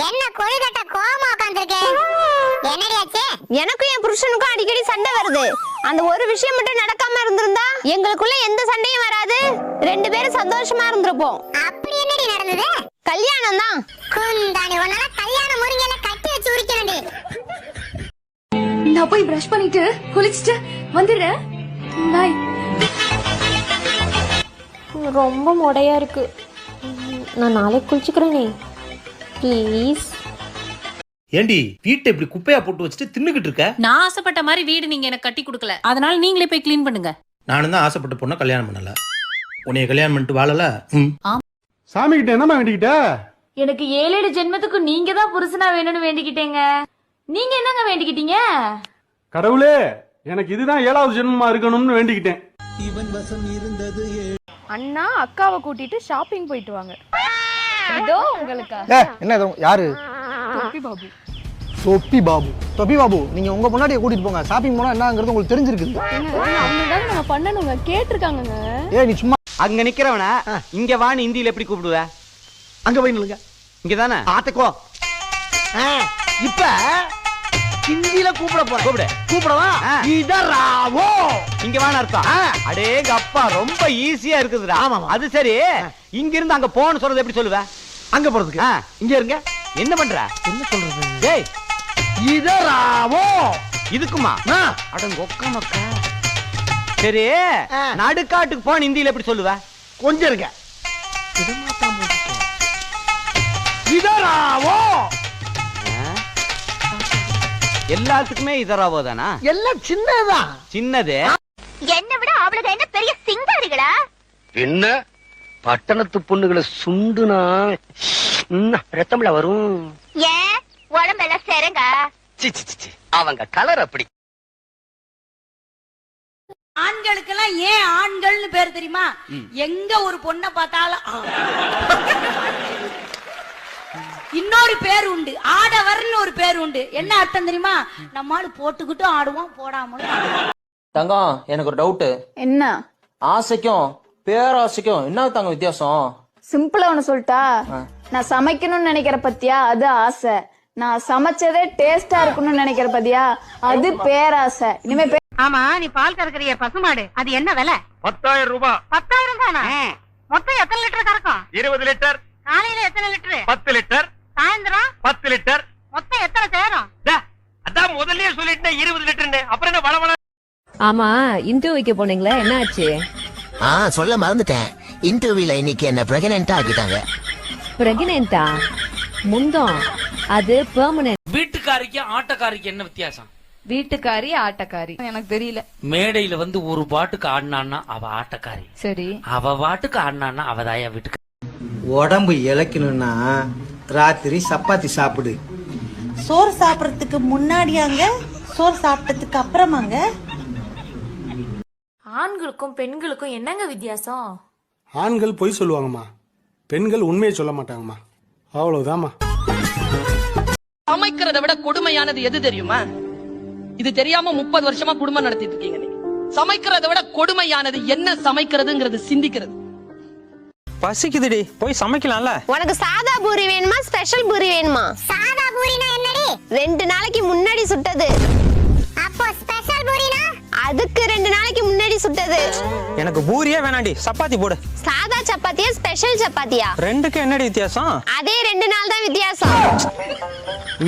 என்ன கொழுகட்ட கோவமா உட்கார்ந்திருக்கே? என்னடி ஆச்சு? எனக்கும் என் புருஷனுக்கும் அடிக்கடி சண்டை வருது. அந்த ஒரு விஷயம் மட்டும் நடக்காம இருந்திருந்தா எங்களுக்குள்ள எந்த சண்டையும் வராது. ரெண்டு பேரும் சந்தோஷமா இருந்திருப்போம். அப்படி என்னடி நடந்தது? கல்யாணம் தான். குந்தாணி உன்னால கல்யாண முருங்கல கட்டி வச்சு உரிக்கறேன்டி. நான் போய் பிரஷ் பண்ணிட்டு குளிச்சிட்டு வந்துடுறேன். பை. ரொம்ப மொடையா இருக்கு. நான் நாளைக்கு குளிச்சுக்கிறேனே ப்ளீஸ். ஏண்டி வீட்டை இப்படி குப்பையா போட்டு வச்சுட்டு தின்னுகிட்டு இருக்க? நான் ஆசைப்பட்ட மாதிரி வீடு நீங்க எனக்கு கட்டி கொடுக்கல, அதனால நீங்களே போய் க்ளீன் பண்ணுங்க. நானும் தான் ஆசைப்பட்ட பொண்ணை கல்யாணம் பண்ணல. உன்னைய கல்யாணம் பண்ணிட்டு வாழல. சாமி கிட்ட என்னமா வேண்டிக்கிட்ட? எனக்கு 7 ஜென்மத்துக்கு நீங்க தான் புருஷனா வேணும்னு வேண்டிக்கிட்டேங்க. நீங்க என்னங்க வேண்டிக்கிட்டீங்க? கடவுளே, எனக்கு இதுதான் 7வது ஜென்மமா இருக்கணும்னு வேண்டிக்கிட்டேன். அண்ணா அக்காவை கூட்டிட்டு ஷாப்பிங் போயிட்டு வாங்க. இதோ உங்களுக்கா. என்ன இது யாரு? தொப்பி பாபு. தொப்பி பாபு. தொப்பி பாபு, நீங்க உங்க பொண்டாட்டியை கூட்டிட்டு போங்க. ஷாப்பிங் போனா என்னங்கிறது உங்களுக்கு தெரிஞ்சிருக்குது. அவங்க நம்ம பண்ணணுங்க, கேட்டிருக்காங்கங்க. நீ சும்மா அங்க நிக்கிறவன இங்க வான்னு இந்தியில எப்படி கூப்பிடுவ? அங்க போய் நில்லுங்க. இங்கதானே ஆத்துக்கோ. இப்ப ஹிந்தில கூப்பிட போறேன். கூப்பிடவா? இதராவோ. இங்க வான்னு அர்த்தம். அடேங்க அப்பா, ரொம்ப ஈஸியா இருக்குதுடா. அது சரி, இங்க இருந்து அங்க போன்னு சொல்றது எப்படி சொல்லுவ? அங்க போறதுக்கு இங்க இருங்க. என்ன பண்ற? என்ன சொல்றது? டேய், இதராவோ. இதுக்குமா? அடங்க ஒக்க மக்கா. சரி, நடுக்காட்டுக்கு போன இந்தியில எப்படி சொல்லுவ? கொஞ்சம் இருங்க. இதராவோ. எல்லாத்துக்குமே இதராவோ தானா? எல்லாம் சின்னதுதான். சின்னது. என்ன விட அவளுக்கு என்ன பெரிய சிங்காரிகளா? என்ன பட்டணத்து பொண்ணுகளை சுண்டுனா ரத்தம்ல வரும். ஏன் உடம்பெல்லாம் சேருங்க? அவங்க கலர் அப்படி. ஆண்களுக்கெல்லாம் ஏன் ஆண்கள்னு பேர் தெரியுமா? எங்க ஒரு பொண்ணை பார்த்தாலும் இன்னொரு பேர் உண்டு, ஆடவர்னு ஒரு பேர் உண்டு. என்ன அர்த்தம் தெரியுமா? நம்மால போட்டுக்கிட்டும் ஆடுவோம், போடாமலும். தங்கம், எனக்கு ஒரு டவுட். என்ன? ஆசைக்கும் பேராசைக்கும் என்ன தங்க வித்தியாசம்? சிம்பிளா ஒண்ணு சொல்லிட்டா, நான் சமைக்கணும்னு நினைக்கிற பத்தியா அது ஆசை. நான் சமைச்சதே டேஸ்டா இருக்கணும்னு நினைக்கிற பத்தியா அது பேராசை. இனிமே ஆமா, நீ பால் கறக்குறிய பசுமாடு, அது என்ன விலை? 10,000 ரூபாய். 10,000 தானா? மொத்தம் எத்தனை லிட்டர் கறக்கும்? 20 லிட்டர். காலையில எத்தனை லிட்டர்? 10 லிட்டர். சாயந்தரம் 10 லிட்டர். மொத்தம் எத்தனை சேரும்? அதான் முதல்லயே சொல்லிட்டேன் 20 லிட்டர்னு. அப்புறம் என்ன வளவள? ஆமா, இன்டர்வியூ வைக்க போனீங்களா, என்ன ஆச்சு? சொல்ல மறந்துட்டேன். இன்டர்வியூல இன்னைக்கு என்ன பிரெக்னன்ட்டா ஆக்கிட்டாங்க. பிரெக்னன்ட்டா? முந்தம் அது பெர்மனன்ட். வீட்டுக்காரிக்கு ஆட்டக்காரிக்கு என்ன வித்தியாசம்? வீட்டுக்காரி ஆட்டக்காரி எனக்கு தெரியல. மேடையில வந்து ஒரு பாட்டுக்கு ஆடினான்னா அவ ஆட்டக்காரி, சரி அவ பாட்டுக்கு ஆடினான்னா அவதாயா வீட்டுக்கு. உடம்பு இளைக்கணும்னா ராத்திரி சப்பாத்தி சாப்பிடு. சோறு சாப்பிடறதுக்கு முன்னாடியாங்க, சோறு சாப்பிட்டதுக்கு அப்புறமாங்க? ஆண்களுக்கும் பெண்களுக்கும் என்னங்க வித்தியாசம்? ஆண்கள் பொய் சொல்லுவாங்கம்மா, பெண்கள் உண்மையை சொல்ல மாட்டாங்கம்மா. அவ்வளவுதாம்மா. சமைக்கிறத விட கொடுமையானது எது தெரியுமா? இது தெரியாம 30 வருஷமா குடும்பம் நடத்திட்டு இருக்கீங்க நீங்க. சமைக்கிறத விட கொடுமையானது என்ன சமைக்கிறதுங்கிறது சிந்திக்கிறது. பசிக்குதுடி, போய் சமைக்கலாம்ல. உனக்கு சாதா பூரி வேணுமா ஸ்பெஷல் பூரி வேணுமா? சாதா பூரினா என்னடி? 2 நாளைக்கு முன்னாடி சுட்டது. அப்போ ஸ்பெஷல் பூரினா? அதுக்கு 2 நாளைக்கு முன்னாடி சுட்டது. எனக்கு பூரியே வேணாண்டி, சப்பாத்தி போடு. சாதா சப்பாத்தியா ஸ்பெஷல் சப்பாத்தியா? ரெண்டுக்கு என்னடி வித்தியாசம்? அதே 2 நாள் தான் வித்தியாசம்.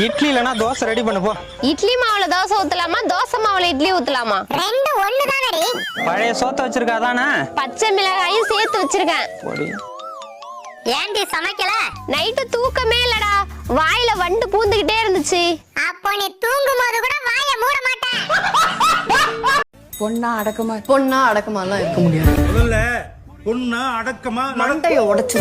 இட்லி இல்லனா தோசை ரெடி பண்ணு போ. இட்லி மாவுல தோசை ஊத்தலாமா, தோசை மாவுல இட்லி ஊத்தலாமா? ரெண்டு ஒண்ணுதானடி. பழைய சோத்த வச்சிருக்கா தானே? பச்சை மிளகாயும் சேர்த்து வச்சிருக்கேன். ஏன்டி சமைக்கல? நைட்டு தூக்கமே இல்லடா, வாயில வண்டு பூந்துகிட்டே இருந்துச்சு. அப்போ நீ தூங்கும்போது கூட வாயை மூட மாட்டேன். பொண்ணா அடக்கமா எல்லாம் இருக்க முடியாது. முதல்ல பொண்ணா அடக்கமா மண்டைய உடைச்சு